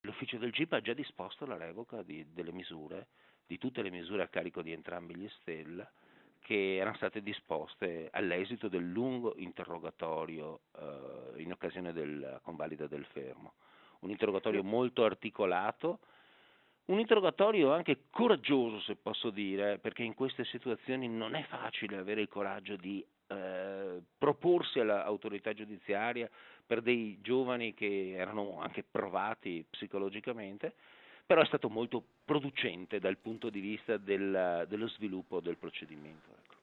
l'ufficio del GIP ha già disposto la revoca delle misure, di tutte le misure a carico di entrambi gli Stella, che erano state disposte all'esito del lungo interrogatorio in occasione della convalida del fermo. Un interrogatorio molto articolato, un interrogatorio anche coraggioso, se posso dire, perché in queste situazioni non è facile avere il coraggio di proporsi all'autorità giudiziaria per dei giovani che erano anche provati psicologicamente, però è stato molto producente dal punto di vista dello sviluppo del procedimento. Ecco.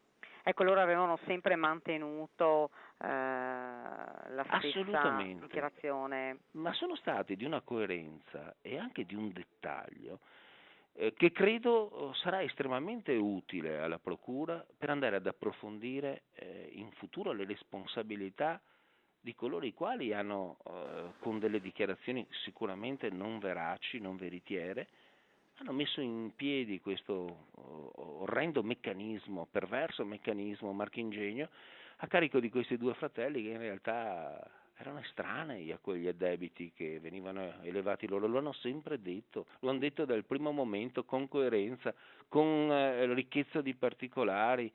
Ecco, loro avevano sempre mantenuto la stessa Assolutamente, dichiarazione. ma sono stati di una coerenza e anche di un dettaglio che credo sarà estremamente utile alla Procura per andare ad approfondire in futuro le responsabilità di coloro i quali hanno, con delle dichiarazioni sicuramente non veraci, non veritiere, hanno messo in piedi questo orrendo meccanismo, perverso meccanismo marchingegno, a carico di questi due fratelli che in realtà erano estranei a quegli addebiti che venivano elevati loro, lo hanno sempre detto, lo hanno detto dal primo momento con coerenza, con ricchezza di particolari,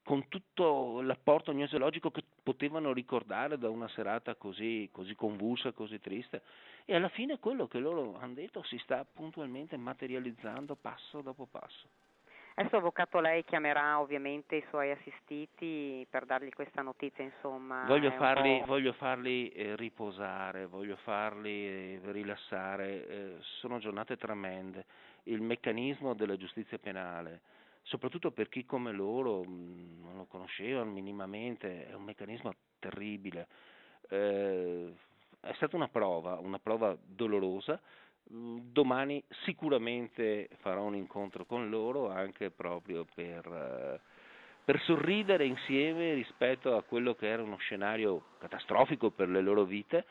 con tutto l'apporto gnoseologico che potevano ricordare da una serata così convulsa, così triste, e alla fine quello che loro hanno detto si sta puntualmente materializzando passo dopo passo. Adesso, avvocato, lei chiamerà ovviamente i suoi assistiti per dargli questa notizia, insomma, Voglio è un po'... farli riposare, voglio farli rilassare, sono giornate tremende. Il meccanismo della giustizia penale, soprattutto per chi come loro non lo conosceva minimamente, è un meccanismo terribile. È stata una prova dolorosa. Domani sicuramente farò un incontro con loro anche proprio per sorridere insieme rispetto a quello che era uno scenario catastrofico per le loro vite,